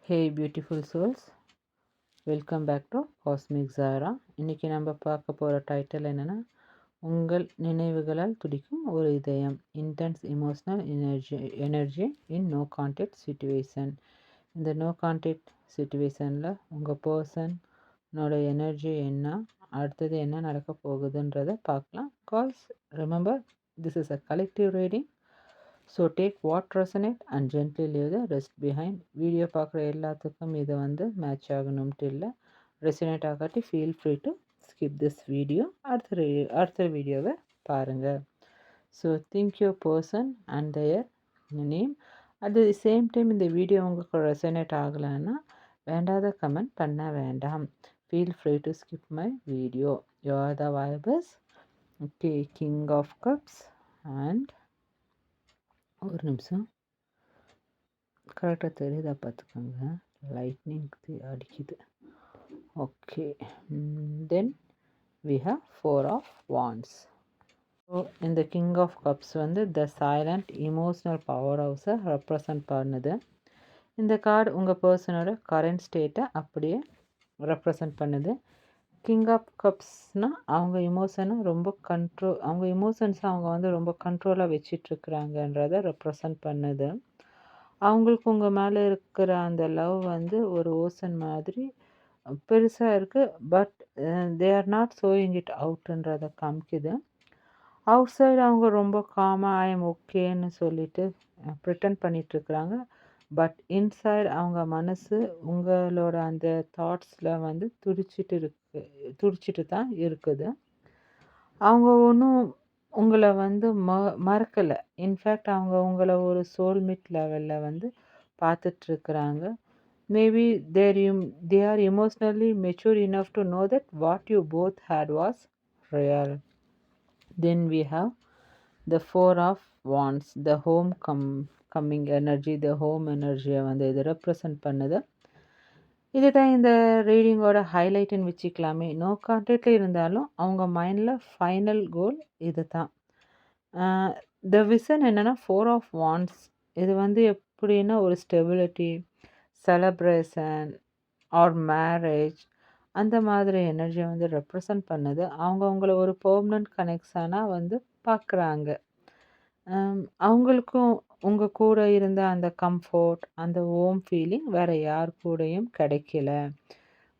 Hey beautiful souls, welcome back to cosmic Zara. இன்றைக்கி நம்ம பார்க்க போகிற டைட்டில் என்னென்னா, உங்கள் நினைவுகளால் துடிக்கும் ஒரு இதயம், intense emotional energy in no contact situation. இந்த நோ கான்டெக்ட் சுச்சுவேஷனில் உங்கள் பர்சனோட எனர்ஜி என்ன, அடுத்தது என்ன நடக்க போகுதுன்றதை பார்க்கலாம். Cause remember, this is a collective reading. So take what resonate and gently leave the rest behind. Video பார்க்குற எல்லாத்துக்கும் இது மேட்ச் ஆகணும்ட்டு இல்லை. ரெசனேட் ஆகாட்டி feel free to skip this video. அடுத்த வீடியோவை பாருங்கள். So think your person and their name. At the same time இந்த வீடியோ உங்களுக்கு ரெசனேட் ஆகலைன்னா வேண்டாத கமெண்ட் பண்ண வேண்டாம். Feel free to skip my video. You are the vibes. Okay, king of cups and ஒரு நிமிஷம் கரெக்டாக தெரியுதா பார்த்துக்கோங்க, லைட்னிங் அடிக்குது. Okay, then we have 4 of wands. So இந்த king of cups the silent emotional power ஹவுஸை ரெப்ரசன்ட் பண்ணுது. இந்த கார்டு உங்கள் பர்சனோட கரண்ட் ஸ்டேட்டை அப்படியே ரெப்ரசன்ட் பண்ணுது. கிங் ஆஃப் கப்ஸ்னால் அவங்க இமோஷன்ஸை அவங்க ரொம்ப கண்ட்ரோலாக வச்சிட்ருக்குறாங்கன்றதை ரெப்ரசன்ட் பண்ணுது. அவங்களுக்கு உங்கள் மேலே இருக்கிற அந்த லவ் ஒரு ஓசன் மாதிரி பெருசாக இருக்குது. But they are not showing it அவுட்ன்றதை காமிக்குது. அவுட் சைடு அவங்க ரொம்ப காமாக ஐ எம் ஓகேன்னு சொல்லிட்டு ப்ரிட்டன் பண்ணிகிட்ருக்குறாங்க. பட் இன்சைடு அவங்க மனசு உங்களோட அந்த தாட்ஸில் துடிச்சிட்டு தான் இருக்குது. அவங்க ஒன்றும் உங்களை மறக்கலை. இன்ஃபேக்ட் அவங்க உங்களை ஒரு சோல்மேட் லெவலில் பார்த்துட்ருக்குறாங்க. Maybe they are emotionally mature enough to know that what you both had was real. Then we have the 4 of wands, the coming energy, the home energy இது ரெப்ரசன்ட் பண்ணுது. இதுதான் இந்த ரீடிங்கோட ஹைலைட்டுன்னு வச்சுக்கலாமே. நோ கான்டாக்டில் இருந்தாலும் அவங்க மைண்டில் ஃபைனல் கோல் இது தான். த விஷன் என்னென்னா 4 ஆஃப் வாண்ட்ஸ். இது எப்படின்னா ஒரு ஸ்டெபிலிட்டி, செலப்ரேஷன் ஆர் மேரேஜ் அந்த மாதிரி எனர்ஜியை ரெப்ரசன்ட் பண்ணுது. அவங்க அவங்கள ஒரு பெர்மனன்ட் கனெக்ஷனாக பார்க்குறாங்க. அவங்களுக்கும் உங்கள் கூட இருந்த அந்த கம்ஃபோர்ட், அந்த ஹோம் ஃபீலிங் வேறு யார் கூடயும் கிடைக்கல.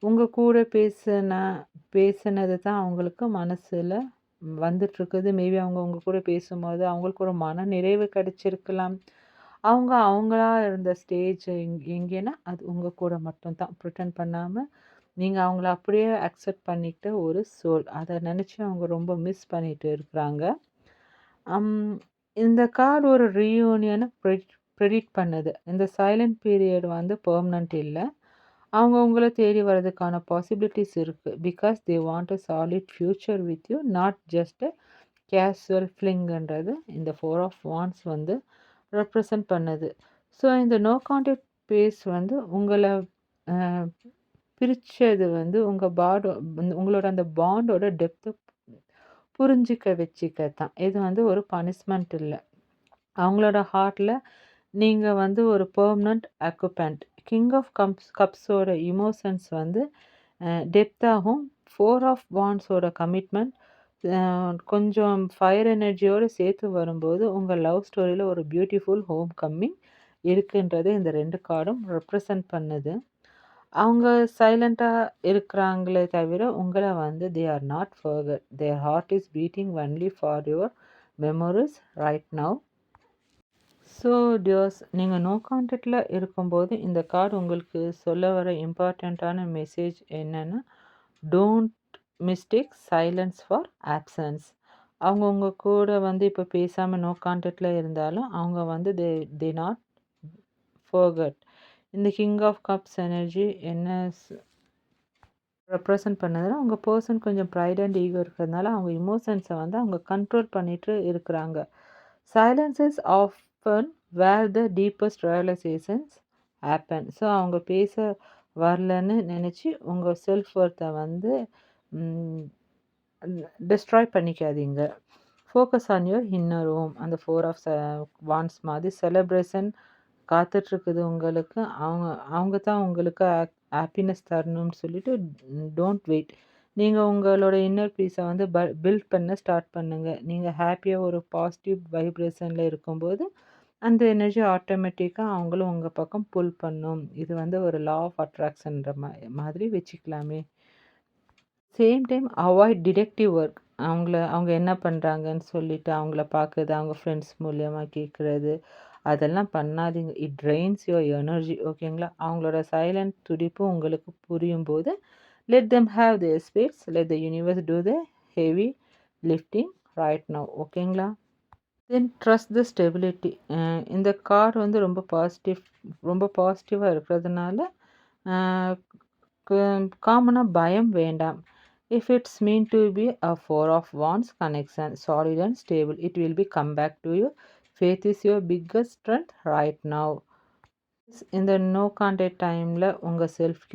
உங்கள் கூட பேசுனது தான் அவங்களுக்கு மனசில் வந்துட்டுருக்குது. மேபி அவங்க உங்கள் கூட பேசும்போது அவங்களுக்கு ஒரு மன நிறைவு கிடைச்சிருக்கலாம். அவங்களா இருந்த ஸ்டேஜ் எங்கேன்னா அது உங்கள் கூட மட்டும்தான். ப்ரிட்டன் பண்ணாமல் நீங்கள் அவங்கள அப்படியே அக்செப்ட் பண்ணிக்கிட்ட ஒரு சோல். அதை நினச்சி அவங்க ரொம்ப மிஸ் பண்ணிட்டு இருக்கிறாங்க. இந்த கார்டு ஒரு ரீயூனியனை ப்ரெடிக்ட் பண்ணுது. இந்த சைலண்ட் பீரியட் பெர்மனண்ட் இல்லை. அவங்க உங்களை தேடி வர்றதுக்கான பாசிபிலிட்டிஸ் இருக்குது. Because they want a solid future with you, not just a casual ஃப்ளிங்ன்றது இந்த 4 ஆஃப் வாண்ட்ஸ் ரெப்ரசன்ட் பண்ணுது. ஸோ இந்த நோ கான்டாக்ட் பேஸ் உங்களை பிரித்தது உங்களோட அந்த பாண்டோட டெப்த்தை புரிஞ்சிக்க வச்சுக்கத்தான். இது ஒரு பனிஷ்மெண்ட் இல்லை. அவங்களோட ஹார்ட்டில் நீங்கள் ஒரு பெர்மனண்ட் ஆக்குபெண்ட். கிங் ஆஃப் கப்ஸோட இமோஷன்ஸ் டெப்த்தாகும். 4 ஆஃப் வாண்ட்ஸோட கமிட்மெண்ட் கொஞ்சம் ஃபயர் எனர்ஜியோடு சேர்த்து வரும்போது உங்கள் லவ் ஸ்டோரியில் ஒரு பியூட்டிஃபுல் ஹோம் கம்மிங் இருக்குன்றது இந்த 2 கார்டும் ரெப்ரசன்ட் பண்ணுது. அவங்க சைலண்ட்டாக இருக்கிறாங்களே தவிர உங்களை they are not forgot. Their heart is beating only for your memories right now. So dears, நீங்கள் நோ கான்டாக்டில் இருக்கும்போது இந்த கார்டு உங்களுக்கு சொல்ல வர இம்பார்ட்டண்ட்டான மெசேஜ் என்னென்னா, don't mistake silence for absence. அவங்க உங்கள் கூட இப்போ பேசாமல் நோ கான்டாக்டில் இருந்தாலும் அவங்க தே நாட் ஃபர்கட். இந்த கிங் ஆஃப் கப்ஸ் எனர்ஜி என்ன ரெப்ரசன்ட் பண்ணதுன்னா, உங்கள் பர்சன் கொஞ்சம் ப்ரைட் அண்ட் ஈகோ இருக்கிறதுனால அவங்க இமோஷன்ஸை அவங்க கண்ட்ரோல் பண்ணிட்டு இருக்கிறாங்க. Silence is often where the deepest realisations happen. So அவங்க பேச வரலன்னு நினச்சி உங்கள் செல்ஃப் ஒர்த்தை டிஸ்ட்ராய் பண்ணிக்காதீங்க. Focus on your inner home. அந்த 4 ஆஃப் வாண்ட்ஸ் மாதிரி செலிப்ரேஷன் காத்துட்ருக்குது உங்களுக்கு. அவங்க அவங்க தான் உங்களுக்கு ஹாப்பினஸ் தரணும்னு சொல்லிட்டு டோன்ட் வெயிட். நீங்க உங்களோட இன்னர் பீஸ வந்து பில்ட் பண்ண ஸ்டார்ட் பண்ணுங்க. நீங்க ஹேப்பியா ஒரு பாசிட்டிவ் வைப்ரேஷன்ல இருக்கும்போது, அந்த எனர்ஜி ஆட்டோமேட்டிக்கா அவங்களும் உங்க பக்கம் புல் பண்ணும். இது வந்து ஒரு லா ஆஃப் அட்ராக்ஷன்ற மாதிரி வச்சுக்கலாமே. Same time avoid detective work. அவங்க என்ன பண்ணுறாங்கன்னு சொல்லிட்டு அவங்கள பார்க்குறது, அவங்க ஃப்ரெண்ட்ஸ் மூலியமா கேட்குறது, அதெல்லாம் பண்ணாதீங்க. It drains your energy. ஓகேங்களா? அவங்களோட சைலண்ட் துடிப்பு உங்களுக்கு புரியும்போது, let them have their space. Let the universe do the heavy lifting right now. ஓகேங்களா? Then trust the stability. இந்த கார்டு வந்து ரொம்ப பாசிட்டிவா இருக்கிறதுனால, அ காமனா பயம் வேண்டாம். If it's meant to be a four of wands connection, solid and stable, it will be come back to you. Faith is your biggest strength right now. இந்த no contact டைமில் உங்கள் செல்ஃப்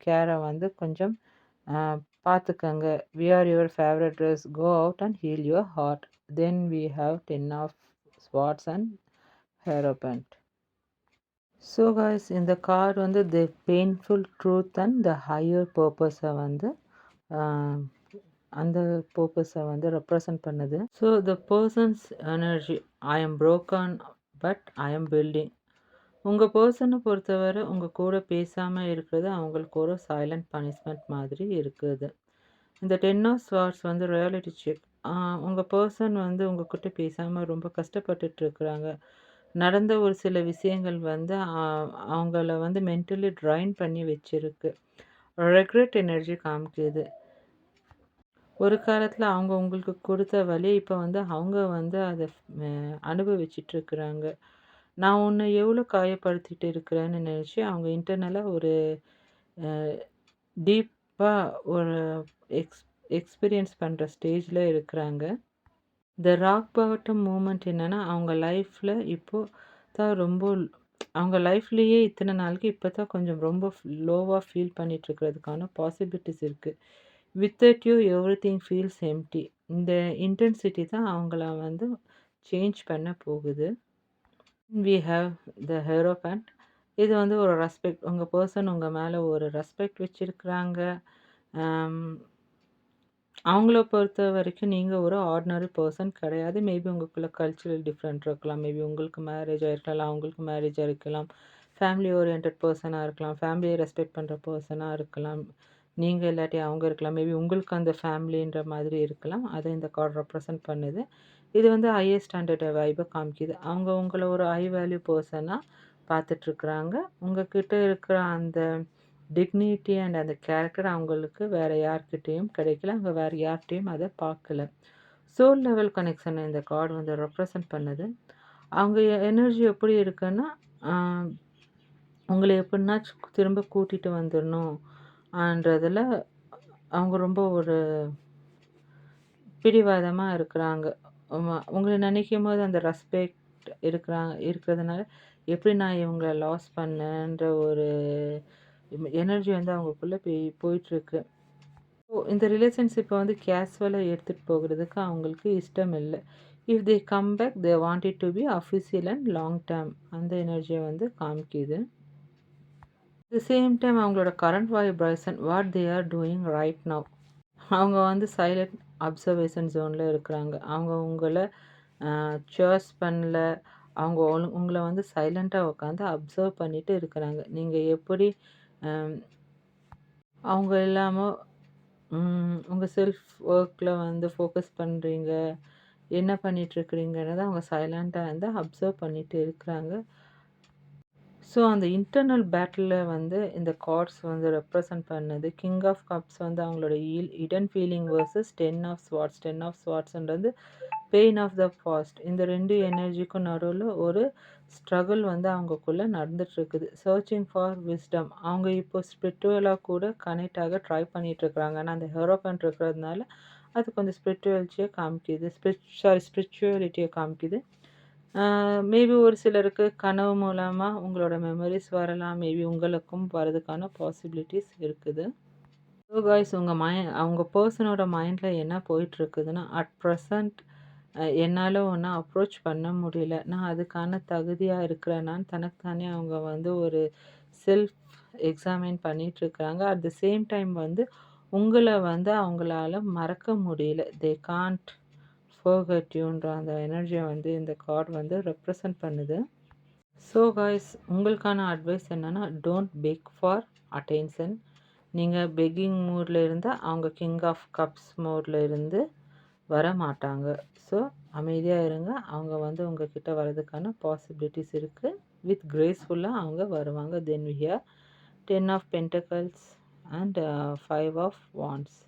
கேரை வந்து கொஞ்சம் பார்த்துக்கங்க. Wear your favourite dress, go out and heal your heart. Then we have 10 of swords and hierophant. So guys, இந்த card வந்து the painful truth and the higher பர்பஸை வந்து அந்த பர்பஸை வந்து ரெப்ரசன்ட் பண்ணுது. So the person's energy, I am broken but I am building. உங்கள் பர்சனை பொறுத்தவரை உங்கள் கூட பேசாமல் இருக்கிறது அவங்களுக்கு ஒரு சைலண்ட் பனிஷ்மெண்ட் மாதிரி இருக்குது. இந்த 10 ஆஃப் ஸ்வார்ட்ஸ் வந்து ரியாலிட்டி செக். உங்கள் பர்சன் வந்து உங்ககிட்ட பேசாமல் ரொம்ப கஷ்டப்பட்டுட்டு இருக்கிறாங்க. நடந்த ஒரு சில விஷயங்கள் வந்து அவங்கள வந்து மென்டலி ட்ரைன் பண்ணி வச்சிருக்கு. ரெக்ரெட் எனர்ஜி காமிக்குது. ஒரு காலத்தில் அவங்க உங்களுக்கு கொடுத்த வழி இப்போ வந்து அவங்க வந்து அதை அனுபவிச்சிட்ருக்குறாங்க. நான் உன்னை எவ்வளோ காயப்படுத்திட்டு இருக்கிறேன்னு நினச்சி அவங்க இன்டர்னலாக ஒரு டீப்பாக ஒரு எக்ஸ்பீரியன்ஸ் பண்ணுற ஸ்டேஜில் இருக்கிறாங்க. த ராக் பாட்டம் மூமெண்ட் என்னென்னா, அவங்க லைஃப்பில் இப்போது தான் அவங்க லைஃப்லேயே இத்தனை நாளுக்கு இப்போ தான் கொஞ்சம் ரொம்ப லோவாக ஃபீல் பண்ணிகிட்ருக்கிறதுக்கான பாசிபிலிட்டிஸ் இருக்குது. Without you everything feels empty. இந்த இன்டென்சிட்டி தான் அவங்கள வந்து சேஞ்ச் பண்ண போகுது. We have the hierophant. இது வந்து ஒரு ரெஸ்பெக்ட். உங்கள் பர்சன் உங்கள் மேலே ஒரு ரெஸ்பெக்ட் வச்சுருக்குறாங்க. அவங்கள பொறுத்த வரைக்கும் நீங்கள் ஒரு ஆர்டினரி பர்சன் கிடையாது. மேபி உங்களுக்குள்ள கல்ச்சுரல் டிஃப்ரெண்ட் இருக்கலாம். மேபி உங்களுக்கு மேரேஜ் ஆகிருக்கலாம், அவங்களுக்கு மேரேஜ் ஆகிருக்கலாம். ஃபேமிலி ஓரியன்ட் பர்சனாக இருக்கலாம், ஃபேமிலியை ரெஸ்பெக்ட் பண்ணுற பர்சனாக இருக்கலாம். நீங்கள் இல்லாட்டி அவங்க இருக்கலாம். மேபி உங்களுக்கு அந்த ஃபேமிலின்ற மாதிரி இருக்கலாம். அதை இந்த கார்டு ரெப்ரசன்ட் பண்ணுது. இது வந்து ஹையர் ஸ்டாண்டர்ட் வைபை காமிக்குது. அவங்க உங்களை ஒரு ஹை வேல்யூ பர்சனாக பார்த்துட்ருக்குறாங்க. உங்ககிட்ட இருக்கிற அந்த டிக்னிட்டி அண்ட் அந்த கேரக்டர் அவங்களுக்கு வேறு யார்கிட்டேயும் கிடைக்கல. அவங்க வேறு யார்கிட்டையும் அதை பார்க்கல. சோல் லெவல் கனெக்ஷனை இந்த கார்டு வந்து ரெப்ரசன்ட் பண்ணுது. அவங்க எனர்ஜி எப்படி இருக்குன்னா, உங்களை எப்படின்னா திரும்ப கூட்டிகிட்டு வந்துடணும்ன்றதில் அவங்க ரொம்ப ஒரு பிடிவாதமாக இருக்கிறாங்க. உங்களை நினைக்கும் போது அந்த ரெஸ்பெக்ட் இருக்கிறதுனால எப்படி நான் இவங்களை லாஸ் பண்ணேன்ற ஒரு எனர்ஜி வந்து அவங்களுக்குள்ளே போயிட்டுருக்கு. இந்த ரிலேஷன்ஷிப்பை வந்து கேஷுவலாக எடுத்துகிட்டு போகிறதுக்கு அவங்களுக்கு இஷ்டம் இல்லை. If they come back they want it to be official and long term. அந்த எனர்ஜியை வந்து காமிக்குது. த சேம் டைம் அவங்களோட current vibration what they are doing right now. அவங்க வந்து சைலண்ட் அப்சர்வேஷன் ஜோனில் இருக்கிறாங்க. அவங்க உங்களை சேர்ஸ் பண்ணல. அவங்க உங்களை வந்து சைலண்ட்டாக உட்காந்து அப்சர்வ் பண்ணிட்டு இருக்கிறாங்க. நீங்கள் எப்படி அவங்க இல்லாமல் உங்கள் செல்ஃப் ஒர்க்கில் வந்து ஃபோக்கஸ் பண்ணுறீங்க, என்ன பண்ணிகிட்ருக்குறீங்கிறத அவங்க சைலண்ட்டாக இருந்து அப்சர்வ் பண்ணிட்டு இருக்கிறாங்க. ஸோ அந்த இன்டர்னல் பேட்டிலில் வந்து இந்த கார்ட்ஸ் வந்து ரெப்ரசன்ட் பண்ணுது. கிங் ஆஃப் கப்ஸ் வந்து அவங்களோட hidden feeling versus 10 of swords. 10 of ஸ்வாட்ஸ்ன்றது பெயின் ஆஃப் த பாஸ்ட். இந்த ரெண்டு எனர்ஜிக்கும் நடுவில் ஒரு ஸ்ட்ரகிள் வந்து அவங்கக்குள்ளே நடந்துகிட்ருக்குது. Searching for wisdom. அவங்க இப்போ ஸ்பிரிச்சுவலாக கூட கனெக்ட் ஆக ட்ரை பண்ணிகிட்ருக்குறாங்க. ஆனால் அந்த ஹெரோபண்ட் இருக்கிறதுனால அது கொஞ்சம் ஸ்பிரிச்சுவாலிட்டியை காமிக்குது. மேபி ஒரு சிலருக்கு கனவு மூலமாக உங்களோட மெமரிஸ் வரலாம். மேபி உங்களுக்கும் வரதுக்கான பாசிபிலிட்டிஸ் இருக்குது. ஸோ காய்ஸ், அவங்க பர்சனோட மைண்டில் என்ன போயிட்டுருக்குதுன்னா, அட் ப்ரெசண்ட் என்னால ஒன்ன அப்ரோச் பண்ண முடியல. நான் அதுக்கான தகுதியா இருக்கிறேனான்னு தனக்கு தானே அவங்க வந்து ஒரு செல்ஃப் எக்ஸாமைன் பண்ணிட்டுருக்காங்க. அட் த சேம் டைம் வந்து உங்கள வந்து அவங்களால மறக்க முடியல. தே கான்ட் ஃபர்கெட் யூன்ற அந்த எனர்ஜிய வந்து இந்த கார்ட் வந்து ரெப்ரசன்ட் பண்ணுது. ஸோ காய்ஸ், உங்களுக்கான அட்வைஸ் என்னன்னா, டோன்ட் பெக் ஃபார் அட்டென்ஷன். நீங்க பெக்கிங் மூட்ல இருந்தா, அவங்க கிங் ஆஃப் கப்ஸ் மோட்ல இருந்து வரமாட்டாங்க. ஸோ அமைதியா இருங்க. அவங்க வந்து உங்ககிட்ட வரதுக்கான பாசிபிலிட்டிஸ் இருக்கு. வித் கிரேஸ்ஃபுல்லா அவங்க வருவாங்க. Then we hear 10 of pentacles and 5 of wands.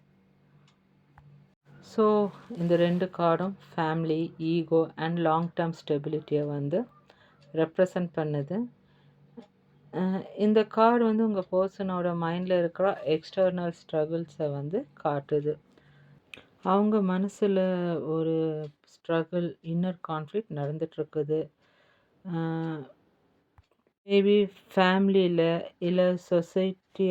So இந்த 2 கார்டும் family, ego and long term ஸ்டெபிலிட்டியை வந்து ரெப்ரசன்ட் பண்ணுது. இந்த கார்டு வந்து உங்கள் பர்சனோட மைண்டில் இருக்கிற எக்ஸ்டர்னல் ஸ்ட்ரகிள்ஸை வந்து காட்டுது. அவங்க மனசில் ஒரு ஸ்ட்ரகிள், இன்னர் கான்ஃப்ளிக்ட் நடந்துகிட்ருக்குது. மேபி ஃபேமிலியில், இல்லை சொசைட்டி,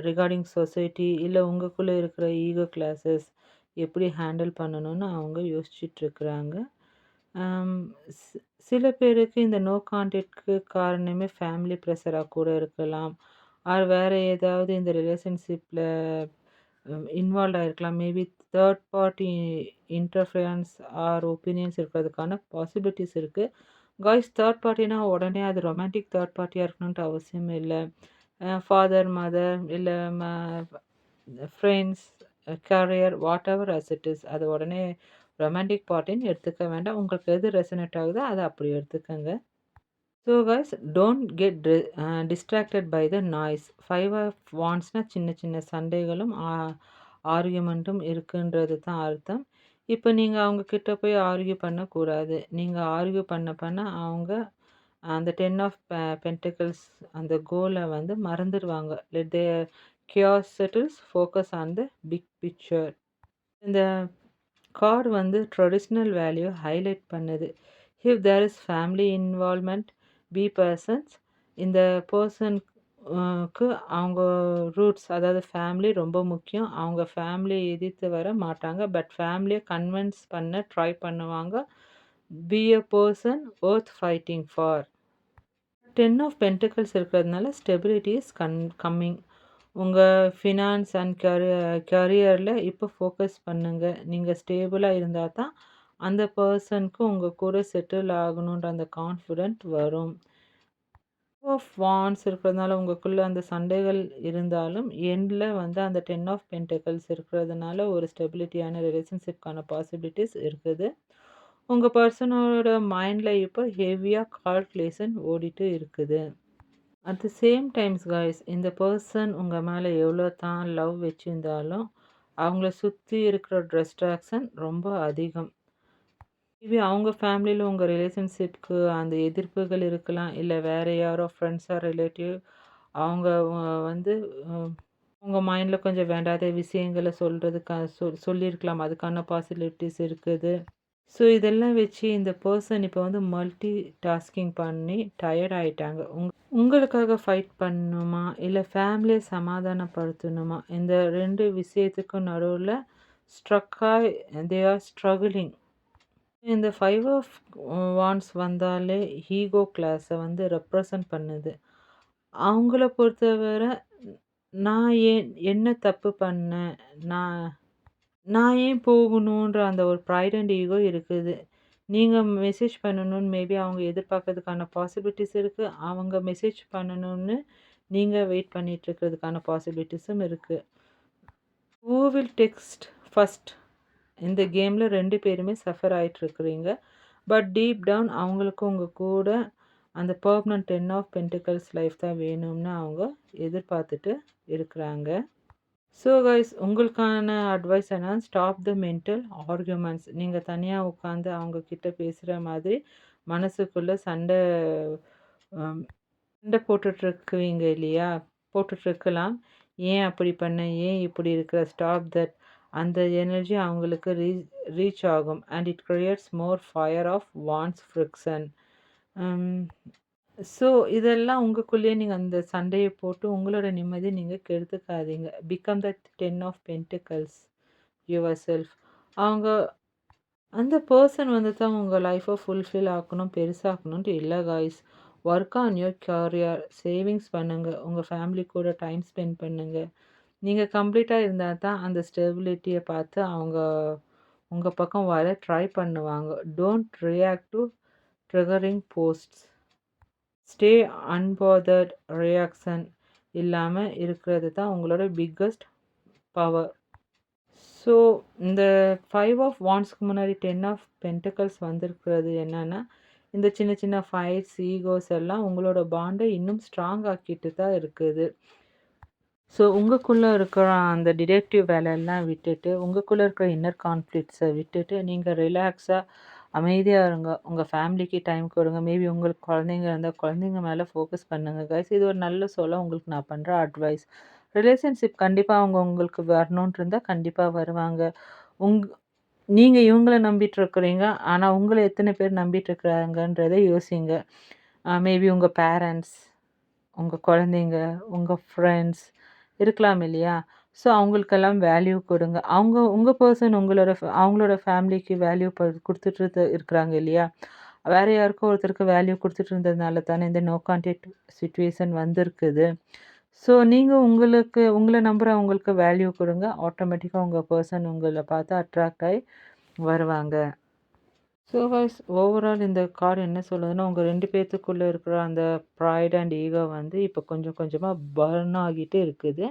ரிகார்டிங் சொசைட்டி, இல்லை உங்களுக்குள்ளே இருக்கிற ஈகோ கிளாஸஸ் எப்படி ஹேண்டில் பண்ணணும்னு அவங்க யோசிச்சுட்ருக்குறாங்க. சில பேருக்கு இந்த நோ கான்டாக்ட்க்கு காரணமே ஃபேமிலி ப்ரெஷராக கூட இருக்கலாம். ஆர் வேறு ஏதாவது இந்த ரிலேஷன்ஷிப்பில் இன்வால்வ் ஆகிருக்கலாம். Maybe third party interference or opinions இருக்கிறதுக்கான பாசிபிலிட்டிஸ் இருக்குது. காய்ஸ், தேர்ட் பார்ட்டினா உடனே அது ரொமான்டிக் தேர்ட் பார்ட்டியாக இருக்கணுன்ட்டு அவசியம் இல்லை. ஃபாதர், மதர், இல்லை friends, career, whatever as it is, அது உடனே ரொமான்டிக் பார்ட்டின்னு எடுத்துக்க வேண்டாம். உங்களுக்கு எது ரெசனேட் ஆகுதோ அதை அப்படி எடுத்துக்கோங்க. So guys, don't get distracted by the noise. 5 of வாண்ட்ஸ்னால் சின்ன சின்ன சண்டைகளும் ஆர்கியூமெண்ட்டும் இருக்குன்றது தான் அர்த்தம். இப்போ நீங்கள் அவங்கக்கிட்ட போய் ஆர்கியூ பண்ணக்கூடாது. நீங்கள் ஆர்கியூ பண்ண அவங்க அந்த 10 ஆஃப் பென்டக்கிள்ஸ் அந்த கோலை வந்து மறந்துடுவாங்க. Let the chaos settles, focus on the big picture. இந்த கார்டு வந்து ட்ரெடிஷ்னல் வேல்யூ ஹைலைட் பண்ணுது. If there is family involvement, be persons, இந்த பர்சனுக்கு அவங்க ரூட்ஸ், அதாவது ஃபேமிலி ரொம்ப முக்கியம். அவங்க ஃபேமிலியை எதிர்த்து வர மாட்டாங்க. பட் ஃபேமிலியை கன்வின்ஸ் பண்ண ட்ரை பண்ணுவாங்க. Be a person worth fighting for. 10 of pentacles இருக்கிறதுனால ஸ்டெபிலிட்டி இஸ் கம்மிங். உங்கள் ஃபினான்ஸ் அண்ட் கரியரில் இப்போ ஃபோக்கஸ் பண்ணுங்கள். நீங்கள் ஸ்டேபிளாக இருந்தால் தான் அந்த பர்சனுக்கு உங்கள் கூட செட்டில் ஆகணுன்ற அந்த கான்ஃபிடென்ட் வரும். ஆஃப் வாண்ட்ஸ் இருக்கிறதுனால உங்களுக்குள்ளே அந்த சண்டைகள் இருந்தாலும் எண்டில் வந்து அந்த 10 ஆஃப் பென்டக்கிள்ஸ் இருக்கிறதுனால ஒரு ஸ்டெபிலிட்டியான ரிலேஷன்ஷிப்கான பாசிபிலிட்டிஸ் இருக்குது. உங்கள் பர்சனோட மைண்டில் இப்போ ஹெவியாக கால்குலேஷன் ஓடிட்டு இருக்குது. At the same times guys, இந்த பர்சன் உங்கள் மேலே எவ்வளோ தான் லவ் வச்சுருந்தாலும் அவங்கள சுற்றி இருக்கிற டிஸ்ட்ராக்ஷன் ரொம்ப அதிகம். மேபி அவங்க ஃபேமிலியில் உங்கள் ரிலேஷன்ஷிப்க்கு அந்த எதிர்ப்புகள் இருக்கலாம். இல்லை வேறு யாரோ ஃப்ரெண்ட்ஸ் ஆர் ரிலேட்டிவ் அவங்க வந்து உங்கள் மைண்டில் கொஞ்சம் வேண்டாத விஷயங்களை சொல்லியிருக்கலாம். அதுக்கான பாசிபிலிட்டிஸ் இருக்குது. ஸோ இதெல்லாம் வச்சு இந்த பர்சன் இப்போ வந்து மல்டி டாஸ்கிங் பண்ணி டயர்ட் ஆகிட்டாங்க. உங்களுக்காக ஃபைட் பண்ணணுமா, இல்லை ஃபேமிலியை சமாதானப்படுத்தணுமா, இந்த 2 விஷயத்துக்கும் நடுவில் ஸ்ட்ரக்காக தே ஆர் ஸ்ட்ரகிளிங். இந்த 5 ஆஃப் வாண்ட்ஸ் வந்தாலே ஈகோ கிளாஸை வந்து ரெப்ரசன்ட் பண்ணுது. அவங்கள பொறுத்தவரை நான் என்ன தப்பு பண்ணேன், நான் ஏன் போகணுன்ற அந்த ஒரு ப்ரைட் அண்ட் ஈகோ இருக்குது. நீங்கள் மெசேஜ் பண்ணணும்னு மேபி அவங்க எதிர்பார்க்கறதுக்கான பாசிபிலிட்டிஸ் இருக்குது. அவங்க மெசேஜ் பண்ணணும்னு நீங்கள் வெயிட் பண்ணிகிட்ருக்கிறதுக்கான பாசிபிலிட்டிஸும் இருக்குது. Who will text first? இந்த கேமில் 2 பேருமே சஃபர் ஆகிட்ருக்குறீங்க. பட் டீப் டவுன் அவங்களுக்கு உங்கள் கூட அந்த பர்மனன்ட் 10 ஆஃப் பென்டிகல்ஸ் லைஃப் தான் வேணும்னு அவங்க எதிர்பார்த்துட்டு இருக்கிறாங்க. ஸோ கைஸ், உங்களுக்கான அட்வைஸ் என்னன்னா, ஸ்டாப் த மென்டல் ஆர்கியூமெண்ட்ஸ். நீங்கள் தனியாக உட்காந்து அவங்கக்கிட்ட பேசுகிற மாதிரி மனசுக்குள்ளே சண்டை போட்டுட்ருக்குவீங்க இல்லையா? போட்டுட்ருக்கலாம். ஏன் அப்படி பண்ண, ஏன் இப்படி இருக்கிற, ஸ்டாப் தட். அந்த எனர்ஜி அவங்களுக்கு ரீச் ஆகும். And it creates more fire of wands friction. So இதெல்லாம் உங்களுக்குள்ளேயே நீங்கள் அந்த சண்டையை போட்டு உங்களோட நிம்மதியை நீங்கள் கெடுத்துக்காதீங்க. Become the 10 of pentacles yourself. அவங்க அந்த பர்சன் வந்து தான் உங்கள் லைஃப்பை ஃபுல்ஃபில் ஆக்கணும், பெருசாக்கணுன்ட்டு இல்லை guys. Work on your career, savings பண்ணுங்கள், உங்கள் ஃபேமிலி கூட டைம் ஸ்பெண்ட் பண்ணுங்கள். நீங்கள் கம்ப்ளீட்டாக இருந்தால் தான் அந்த ஸ்டெபிலிட்டியை பார்த்து அவங்க உங்கள் பக்கம் வர ட்ரை பண்ணுவாங்க. Don't react to triggering posts. Stay unbothered. Reaction இல்லாமல் இருக்கிறது தான் உங்களோட பிக்கஸ்ட் பவர். ஸோ இந்த 5 ஆஃப் வாண்ட்ஸ்க்கு முன்னாடி 10 ஆஃப் பென்டக்கல்ஸ் வந்திருக்கிறது என்னென்னா, இந்த சின்ன சின்ன ஃபைட்ஸ், ஈகோஸ் எல்லாம் உங்களோட பாண்டை இன்னும் ஸ்ட்ராங் ஆக்கிட்டு தான் இருக்குது. ஸோ உங்களுக்குள்ளே இருக்கிற அந்த டிடெக்டிவ் வேலையெல்லாம் விட்டுட்டு, உங்களுக்குள்ளே இருக்கிற இன்னர் கான்ஃப்ளிக்ட்ஸை விட்டுட்டு, நீங்கள் ரிலாக்ஸாக அமைதியாக இருங்க. உங்கள் ஃபேமிலிக்கு டைம் கொடுங்க. மேபி உங்களுக்கு குழந்தைங்க இருந்தால் குழந்தைங்க மேலே ஃபோக்கஸ் பண்ணுங்கள் கைஸ். இது ஒரு நல்ல சொல்ல உங்களுக்கு நான் பண்ணுற அட்வைஸ். ரிலேஷன்ஷிப் கண்டிப்பாக அவங்க உங்களுக்கு வரணுன்ட்டு இருந்தால் கண்டிப்பாக வருவாங்க. நீங்கள் இவங்கள நம்பிட்டு இருக்கிறீங்க, ஆனால் உங்களை எத்தனை பேர் நம்பிட்டு இருக்கிறாங்கன்றதை யோசிங்க. மேபி உங்கள் பேரண்ட்ஸ், உங்கள் குழந்தைங்க, உங்கள் ஃப்ரெண்ட்ஸ் இருக்கலாம் இல்லையா? ஸோ அவங்களுக்கெல்லாம் வேல்யூ கொடுங்க. உங்கள் பர்சன் அவங்களோட ஃபேமிலிக்கு வேல்யூ கொடுத்துட்டு இருக்கிறாங்க இல்லையா? வேறு யாருக்கோ ஒருத்தருக்கு வேல்யூ கொடுத்துட்டு இருந்ததுனால தானே இந்த நோ கான்டாக்ட் சிச்சுவேஷன் வந்திருக்குது. ஸோ நீங்கள் உங்களை நம்புகிறவங்களுக்கு வேல்யூ கொடுங்க. ஆட்டோமேட்டிக்காக உங்கள் பர்சன் உங்களை பார்த்து அட்ராக்ட் ஆகி வருவாங்க. ஸோ கைஸ், ஓவரால் இந்த கார்டு என்ன சொல்லுதுன்னா, உங்கள் 2 பேர்த்துக்குள்ளே இருக்கிற அந்த ப்ரைட் அண்ட் ஈகோ வந்து இப்போ கொஞ்சம் கொஞ்சமாக பர்ன் ஆகிட்டு இருக்குது.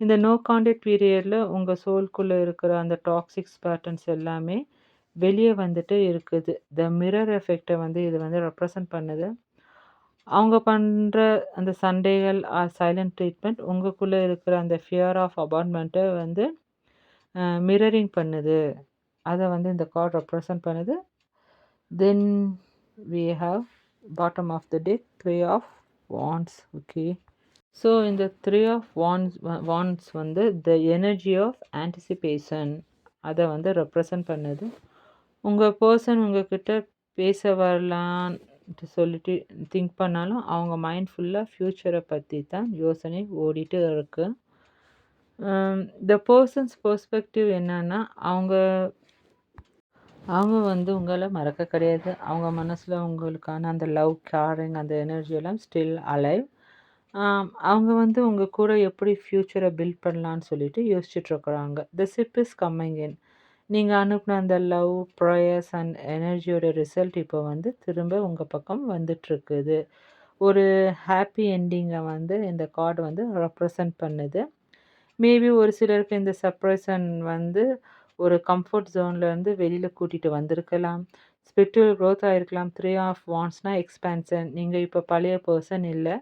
இந்த நோ கான்டாக்ட் பீரியடில் உங்கள் சோல்குள்ளே இருக்கிற அந்த டாக்ஸிக்ஸ் பேட்டர்ன்ஸ் எல்லாமே வெளியே வந்துட்டு இருக்குது. த மிரர் எஃபெக்டை வந்து இது வந்து ரெப்ரசன்ட் பண்ணுது. அவங்க பண்ணுற அந்த சண்டைகள் சைலண்ட் ட்ரீட்மெண்ட் உங்களுக்குள்ளே இருக்கிற அந்த ஃபியர் ஆஃப் அபார்ட்மெண்ட்டை வந்து மிரரிங் பண்ணுது. அதை வந்து இந்த கார்டு ரெப்ரசன்ட் பண்ணுது. தென் we have bottom of the deck 3 of wands. Okay, so இந்த 3 of wands வந்து the energy of anticipation அதை வந்து ரெப்ரசன்ட் பண்ணுது. உங்கள் பர்சன் உங்ககிட்ட பேச வரலான்ட்டு சொல்லிட்டு திங்க் பண்ணாலும் அவங்க மைண்ட் ஃபுல்லாக ஃப்யூச்சரை பற்றி தான் யோசனை ஓடிட்டு இருக்கு. த பர்சன்ஸ் பெர்ஸ்பெக்டிவ் என்னன்னா, அவங்க வந்து உங்களை மறக்க கிடையாது. அவங்க மனசில் உங்களுக்கான அந்த லவ், கேரிங், அந்த எனர்ஜி எல்லாம் ஸ்டில் அலைவ். அவங்க வந்து உங்கள் கூட எப்படி ஃப்யூச்சரை பில்ட் பண்ணலான்னு சொல்லிட்டு யோசிச்சுட்ருக்குறாங்க. The ship is coming in. நீங்கள் அனுப்பின அந்த லவ், ப்ரேயர்ஸ் அண்ட் எனர்ஜியோட ரிசல்ட் இப்போ வந்து திரும்ப உங்கள் பக்கம் வந்துட்டுருக்குது. ஒரு ஹாப்பி என்டிங்கை வந்து இந்த கார்டு வந்து ரெப்ரசன்ட் பண்ணுது. மேபி ஒரு சிலருக்கு இந்த செப்பரேஷன் வந்து ஒரு கம்ஃபர்ட் ஜோன்லேருந்து வெளியில் கூட்டிகிட்டு வந்திருக்கலாம். ஸ்பிரிச்சுவல் க்ரோத் ஆகிருக்கலாம். 3 ஆஃப் வாண்ட்ஸ்னால் எக்ஸ்பேன்ஷன். நீங்கள் இப்போ பழைய பர்சன் இல்லை.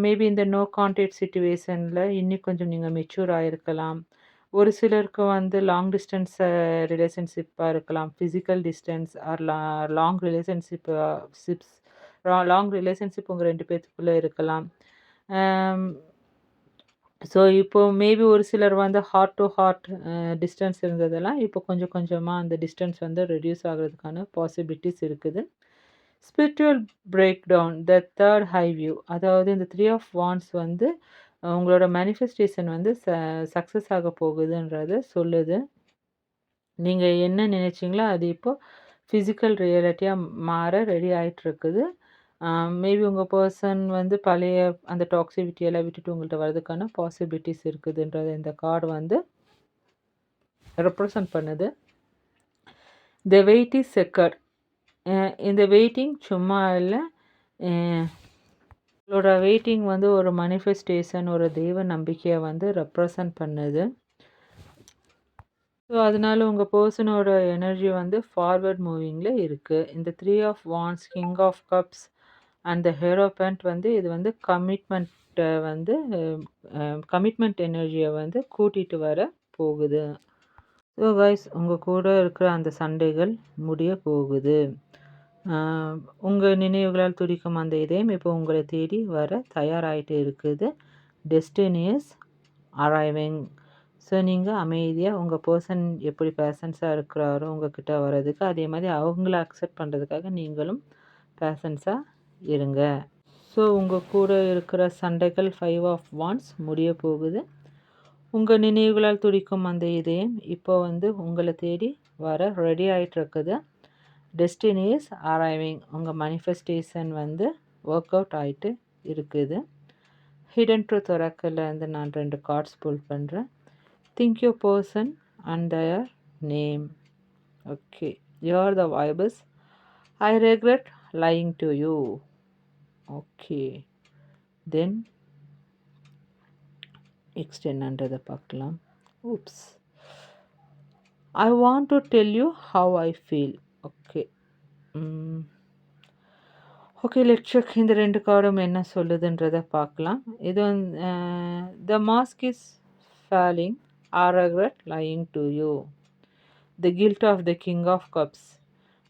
மேபி இந்த நோ கான்டாக்ட் சிச்சுவேஷனில் இன்னும் கொஞ்சம் நீங்கள் மெச்சூர் ஆகிருக்கலாம். ஒரு சிலருக்கு வந்து லாங் டிஸ்டன்ஸ் ரிலேஷன்ஷிப்பாக இருக்கலாம். Physical distance or long relationship உங்கள் 2 பேர்த்துக்குள்ளே இருக்கலாம். ஸோ இப்போது மேபி ஒரு சிலர் வந்து ஹார்ட் டு ஹார்ட் டிஸ்டன்ஸ் இருந்ததெல்லாம் இப்போ கொஞ்சம் கொஞ்சமாக அந்த டிஸ்டன்ஸ் வந்து ரெடியூஸ் ஆகிறதுக்கான பாசிபிலிட்டிஸ் இருக்குது. Spiritual break down the third high view. அதாவது இந்த 3 ஆஃப் வாண்ட்ஸ் வந்து உங்களோட மேனிஃபெஸ்டேஷன் வந்து சக்ஸஸ் ஆக போகுதுன்றத சொல்லுது. நீங்கள் என்ன நினைச்சிங்களோ அது இப்போது ஃபிசிக்கல் ரியாலிட்டியாக மாற ரெடி ஆகிட்டுருக்குது. மேபி உங்கள் பர்சன் வந்து பழைய அந்த டாக்ஸிவிட்டியெல்லாம் விட்டுட்டு உங்கள்கிட்ட வர்றதுக்கான பாசிபிலிட்டிஸ் இருக்குதுன்றத இந்த கார்டு வந்து ரெப்ரசன்ட் பண்ணுது. The weight is chequered. இந்த வெயிட்டிங் சும்மா இல்லை. உங்களோட வெயிட்டிங் வந்து ஒரு மேனிஃபெஸ்டேஷன், ஒரு தெய்வ நம்பிக்கையை வந்து ரெப்ரசன்ட் பண்ணுது. ஸோ அதனால் உங்கள் பர்சனோட எனர்ஜி வந்து ஃபார்வர்ட் மூவிங்கில் இருக்குது. இந்த 3 of wands, king of cups and the hierophant வந்து இது வந்து கமிட்மெண்ட் எனர்ஜியை வந்து கூட்டிகிட்டு வர போகுது. ஸோ கைஸ், உங்கள் கூட இருக்கிற அந்த சண்டைகள் முடிய போகுது. உங்கள் நினைவுகளால் துடிக்கும் அந்த இதயம் இப்போ உங்களை தேடி வர தயாராகிட்டு இருக்குது. Destiny is arriving. ஸோ நீங்கள் அமைதியாக உங்கள் பர்சன் எப்படி பேஷன்ஸாக இருக்கிறாரோ உங்கள்கிட்ட வர்றதுக்கு, அதே மாதிரி அவங்கள அக்செப்ட் பண்ணுறதுக்காக நீங்களும் பேஷன்ஸாக இருங்க. ஸோ உங்கள் கூட இருக்கிற சண்டைகள் 5 ஆஃப் வாண்ட்ஸ் முடிய போகுது. உங்கள் நினைவுகளால் துடிக்கும் அந்த இதயம் இப்போ வந்து உங்களை தேடி வர ரெடி ஆகிட்டு இருக்குது. Destiny is arriving. உங்கள் manifestation வந்து ஒர்க் அவுட் ஆகிட்டு இருக்குது. ஹிடன் ட்ரூத் ஒராக்கிள்லேருந்து நான் 2 கார்ட்ஸ் புல் பண்ணுறேன். Think you person and their name. Okay, you're the vibes. I regret lying to you. Okay, then next என்னன்றதை பார்க்கலாம். oops, I want to tell you how I feel. Okay, okay, let check இந்த 2 கார்டும் என்ன சொல்லுதுன்றதை பார்க்கலாம். இது வந்து the mask is falling, I regret lying to you, the guilt of the king of cups.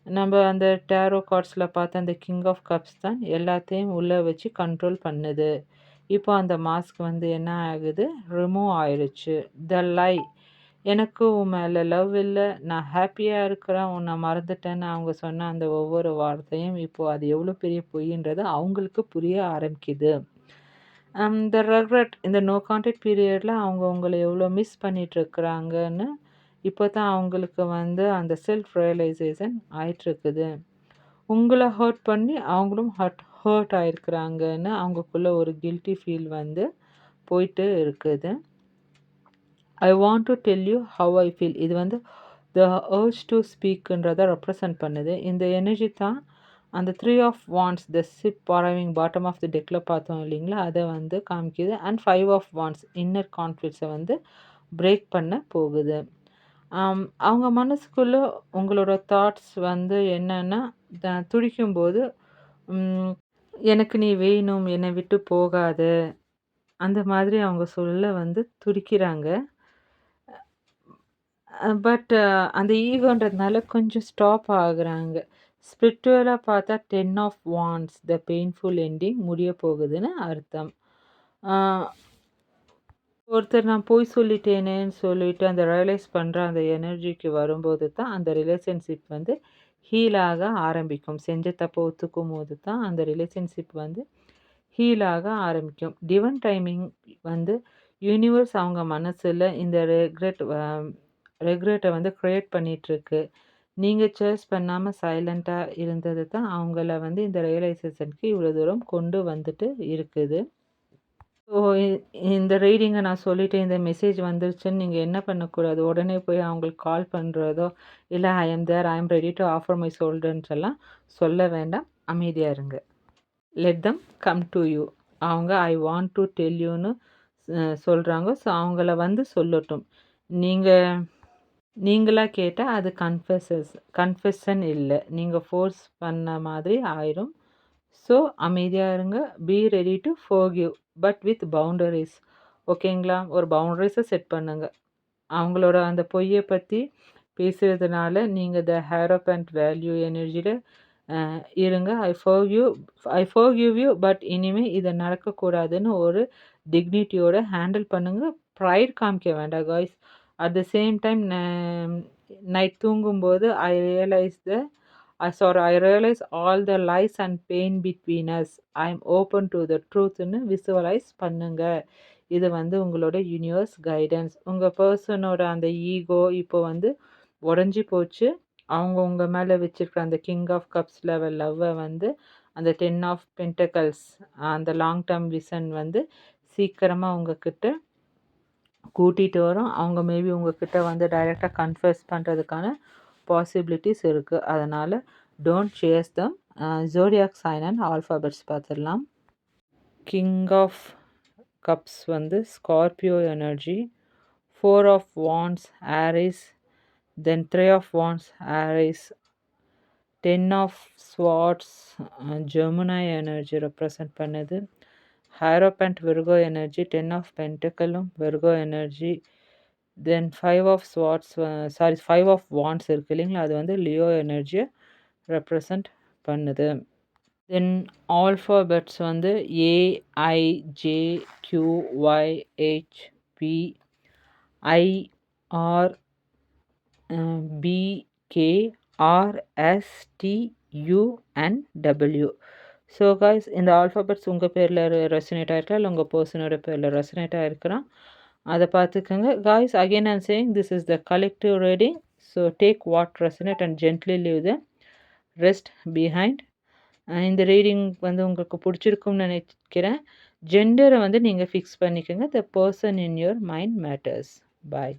நம்ம அந்த டேரோ கார்ட்ஸில் பார்த்த அந்த கிங் ஆஃப் கப்ஸ் தான் எல்லாத்தையும் உள்ளே வச்சு கண்ட்ரோல் பண்ணுது. இப்போ அந்த மாஸ்க் வந்து என்ன ஆகுது, ரிமூவ் ஆயிடுச்சு. த லை, எனக்கு உன் மேலே லவ் இல்லை, நான் ஹாப்பியாக இருக்கிறேன், உன்னை மறந்துட்டேன்னு அவங்க சொன்ன அந்த ஒவ்வொரு வார்த்தையும் இப்போது அது எவ்வளோ பெரிய பொய்ன்றது அவங்களுக்கு புரிய ஆரம்பிக்குது. த ரெக்ரெட், இந்த நோ கான்டாக்ட் பீரியடில் அவங்க உங்களை எவ்வளோ மிஸ் பண்ணிகிட்ருக்குறாங்கன்னு இப்போ தான் அவங்களுக்கு வந்து அந்த செல்ஃப் ரியலைசேஷன் ஆயிட்டுருக்குது. உங்களை ஹர்ட் பண்ணி அவங்களும் ஹர்ட் ஆகிருக்கிறாங்கன்னு அவங்களுக்குள்ள ஒரு கில்ட்டி ஃபீல் வந்து போயிட்டு இருக்குது. I want to tell you how I feel, இது வந்து த அர்ஜ் டு ஸ்பீக்குன்றதை ரெப்ரசன்ட் பண்ணுது. இந்த எனர்ஜி தான் அந்த 3 of wands, the ship arriving bottom of the டெக்கில் பார்த்தோம் இல்லைங்களா, அதை வந்து காமிக்குது. அண்ட் 5 ஆஃப் வாண்ட்ஸ் இன்னர் கான்ஃப்ளிக்ட்ஸை வந்து பிரேக் பண்ண போகுது. அவங்க மனசுக்குள்ளே உங்களோட தாட்ஸ் வந்து என்னென்னா, துடிக்கும்போது எனக்கு நீ வேணும், என்னை விட்டு போகாத, அந்த மாதிரி அவங்க சொல்ல வந்து துடிக்கிறாங்க. பட் அந்த ஈகோன்றதுனால கொஞ்சம் ஸ்டாப் ஆகுறாங்க. ஸ்பிரிச்சுவலாக பார்த்தா 10 of wands, the painful ending முடிய போகுதுன்னு அர்த்தம். ஒருத்தர் நான் போய் சொல்லிட்டேனேன்னு சொல்லிட்டு அந்த ரியலைஸ் பண்ணுற அந்த எனர்ஜிக்கு வரும்போது தான் அந்த ரிலேஷன்ஷிப் வந்து ஹீலாக ஆரம்பிக்கும். செஞ்ச தப்பை ஒத்துக்கும் போது தான் அந்த ரிலேஷன்ஷிப் வந்து ஹீலாக ஆரம்பிக்கும். டிவைன் டைமிங் வந்து யூனிவர்ஸ் அவங்க மனசில் இந்த ரெக்ரெட்டை வந்து க்ரியேட் பண்ணிகிட்ருக்கு. நீங்கள் சர்ச் பண்ணாமல் சைலண்ட்டாக இருந்தது தான் அவங்கள வந்து இந்த ரியலைசேஷனுக்கு இவ்வளோ தூரம் கொண்டு வந்துட்டு இருக்குது. ஸோ இந்த ரீடிங்கை நான் சொல்லிவிட்டு இந்த மெசேஜ் வந்துருச்சுன்னு நீங்கள் என்ன பண்ணக்கூடாது, உடனே போய் அவங்களுக்கு கால் பண்ணுறதோ இல்லை I am there, I am ready to offer my ஷோல்டர்ன்றெல்லாம் சொல்ல வேண்டாம், அமைதியாக இருங்க. Let them come to you. அவங்க ஐ வாண்ட் டு டெல் யூன்னு சொல்கிறாங்க. ஸோ அவங்கள வந்து சொல்லட்டும். நீங்களாக கேட்டால் அது கன்ஃபெஷன் இல்லை, நீங்கள் ஃபோர்ஸ் பண்ண மாதிரி ஆயிரும். ஸோ அமைதியாக இருங்க. Be ready to forgive but with boundaries. ஓகேங்களா, ஒரு பவுண்டரிஸை செட் பண்ணுங்க. அவங்களோட அந்த பொய்யை பற்றி பேசுகிறதுனால நீங்கள் த ஹேரோபண்ட் வேல்யூ எனர்ஜியில் இருங்க. ஐ ஃபோர்கிவ் யூ பட் இனிமேல் இதை நடக்கக்கூடாதுன்னு ஒரு டிக்னிட்டியோட ஹேண்டில் பண்ணுங்கள். ப்ரைட் காமிக்க வேண்டாம் guys. At the same time night தூங்கும்போது I realise all the lies and pain between us, I am open to the ட்ரூத்னு விசுவலைஸ் பண்ணுங்க. இது வந்து உங்களோட யூனிவர்ஸ் கைடன்ஸ். உங்கள் பர்சனோட அந்த ஈகோ இப்போ வந்து உடஞ்சி போச்சு. அவங்க உங்கள் மேலே வச்சுருக்கிற அந்த கிங் ஆஃப் கப்ஸ் லெவல் லவ்வை வந்து அந்த 10 ஆஃப் பென்டக்கல்ஸ் அந்த லாங் டேர்ம் விஷன் வந்து சீக்கிரமாக உங்ககிட்ட கூட்டிகிட்டு வரும். அவங்க மேபி உங்ககிட்ட வந்து டைரெக்டாக கன்ஃபர்ஸ் பண்ணுறதுக்கான பாசிபிலிட்டிஸ் இருக்குது. அதனால் don't chase them. Zodiac sign and alphabets பார்த்துடலாம். கிங் ஆஃப் கப்ஸ் வந்து Scorpio energy, 4 of wands Aries, then 3 of wands Aries, 10 of swords Gemini energy represent பண்ணுது. ஹைரோபண்ட் விர்கோ எனர்ஜி, 10 ஆஃப் பென்டக்கலும் Virgo energy, then 5 of swords 5 of wands இருக்குது இல்லைங்களா, அது வந்து Leo எனர்ஜியை represent பண்ணுது. தென் ஆல்ஃபாபெட்ஸ் வந்து AIJQYHPIRSTUNW. ஸோ காய்ஸ், இந்த ஆல்ஃபாபெட்ஸ் உங்கள் பேரில் ரெசனேட் ஆகிருக்கா இல்லை உங்கள் பர்சனோட பேரில் ரெசனேட் ஆகிருக்கிறான், அதை பார்த்துக்கோங்க guys. Again I'm saying this is the collective reading. So take what resonate and gently leave the rest behind. இந்த ரீடிங் வந்து உங்களுக்கு பிடிச்சிருக்கும்னு நினைக்கிறேன். ஜெண்டரை வந்து நீங்கள் ஃபிக்ஸ் பண்ணிக்கோங்க. The person in your mind matters. Bye.